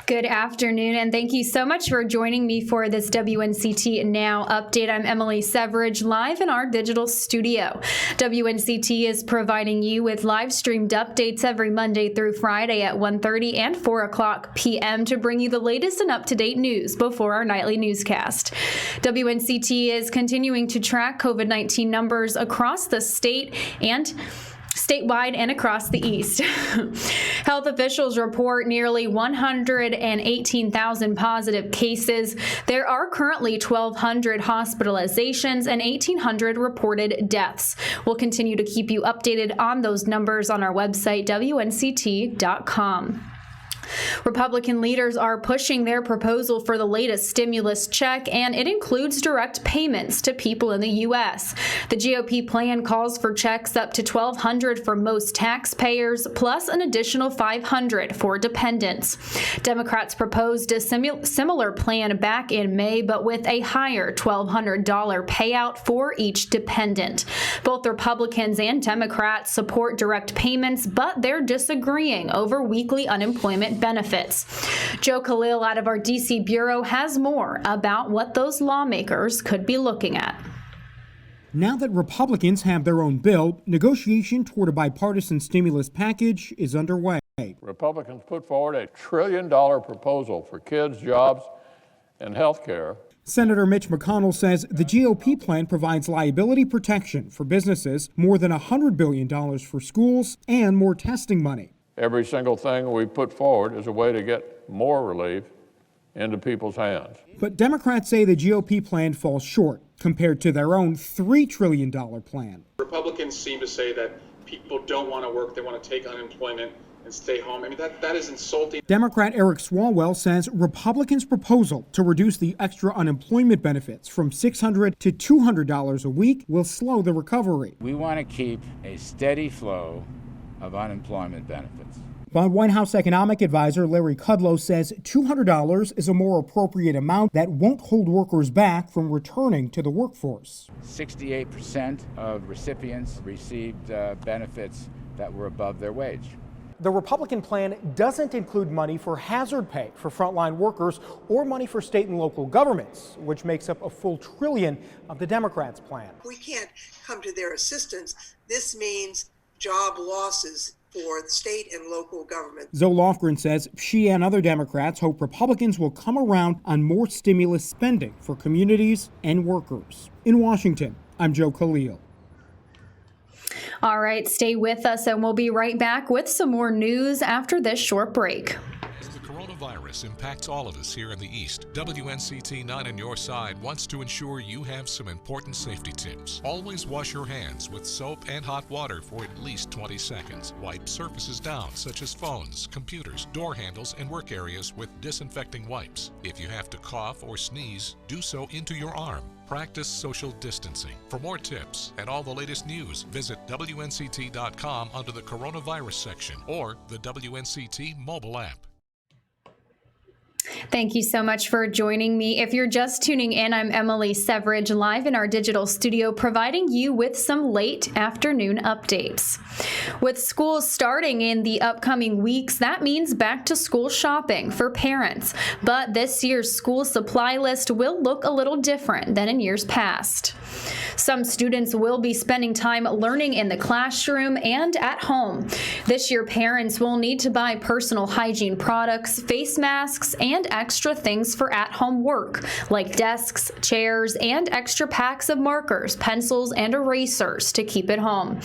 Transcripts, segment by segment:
Good afternoon, and thank you so much for joining me for this WNCT Now update. I'm Emily Severidge, live in our digital studio. WNCT is providing you with live-streamed updates every Monday through Friday at 1:30 and 4 o'clock p.m. to bring you the latest and up-to-date news before our nightly newscast. WNCT is continuing to track COVID-19 numbers across the state and statewide and across the East. Health officials report nearly 118,000 positive cases. There are currently 1,200 hospitalizations and 1,800 reported deaths. We'll continue to keep you updated on those numbers on our website, WNCT.com. Republican leaders are pushing their proposal for the latest stimulus check, and it includes direct payments to people in the U.S. The GOP plan calls for checks up to $1,200 for most taxpayers, plus an additional $500 for dependents. Democrats proposed a similar plan back in May, but with a higher $1,200 payout for each dependent. Both Republicans and Democrats support direct payments, but they're disagreeing over weekly unemployment benefits. Joe Khalil out of our D.C. Bureau has more about what those lawmakers could be looking at. Now that Republicans have their own bill, negotiation toward a bipartisan stimulus package is underway. Republicans put forward a $1 trillion proposal for kids, jobs, and health care. Senator Mitch McConnell says the GOP plan provides liability protection for businesses, more than $100 billion for schools, and more testing money. Every single thing we put forward is a way to get more relief into people's hands. But Democrats say the GOP plan falls short compared to their own $3 trillion plan. Republicans seem to say that people don't want to work, they want to take unemployment and stay home. I mean, that is insulting. Democrat Eric Swalwell says Republicans' proposal to reduce the extra unemployment benefits from $600 to $200 a week will slow the recovery. We want to keep a steady flow of unemployment benefits. But White House economic advisor Larry Kudlow says $200 is a more appropriate amount that won't hold workers back from returning to the workforce. 68% of recipients received benefits that were above their wage. The Republican plan doesn't include money for hazard pay for frontline workers or money for state and local governments, which makes up a full $1 trillion of the Democrats' plan. We can't come to their assistance. This means job losses for the state and local government. Zoe Lofgren says she and other Democrats hope Republicans will come around on more stimulus spending for communities and workers. In Washington, I'm Joe Khalil. All right, stay with us and we'll be right back with some more news after this short break. The coronavirus impacts all of us here in the East. WNCT 9 on your side wants to ensure you have some important safety tips. Always wash your hands with soap and hot water for at least 20 seconds. Wipe surfaces down, such as phones, computers, door handles, and work areas with disinfecting wipes. If you have to cough or sneeze, do so into your arm. Practice social distancing. For more tips and all the latest news, visit WNCT.com under the coronavirus section or the WNCT mobile app. Thank you so much for joining me. If you're just tuning in, I'm Emily Severidge, live in our digital studio, providing you with some late afternoon updates. With schools starting in the upcoming weeks, that means back to school shopping for parents. But this year's school supply list will look a little different than in years past. Some students will be spending time learning in the classroom and at home. This year, parents will need to buy personal hygiene products, face masks, and extra things for at-home work, like desks, chairs, and extra packs of markers, pencils, and erasers to keep at home.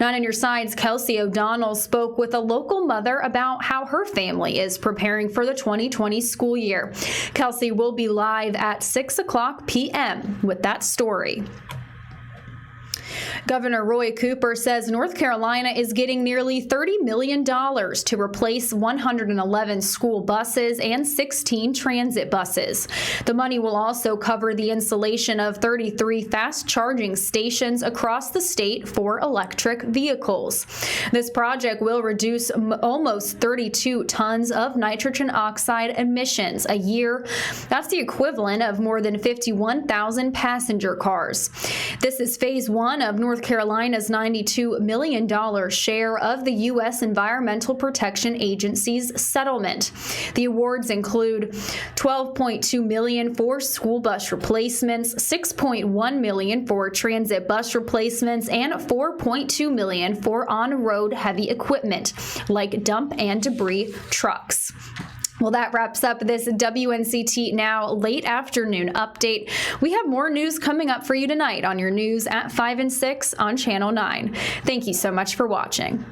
9 on Your Side's Kelsey O'Donnell spoke with a local mother about how her family is preparing for the 2020 school year. Kelsey will be live at 6 o'clock p.m. with that story. Governor Roy Cooper says North Carolina is getting nearly $30 million to replace 111 school buses and 16 transit buses. The money will also cover the installation of 33 fast charging stations across the state for electric vehicles. This project will reduce almost 32 tons of nitrogen oxide emissions a year. That's the equivalent of more than 51,000 passenger cars. This is phase one of North Carolina's $92 million share of the U.S. Environmental Protection Agency's settlement. The awards include $12.2 million for school bus replacements, $6.1 million for transit bus replacements, and $4.2 million for on-road heavy equipment like dump and debris trucks. Well, that wraps up this WNCT Now late afternoon update. We have more news coming up for you tonight on your news at 5 and 6 on Channel 9. Thank you so much for watching.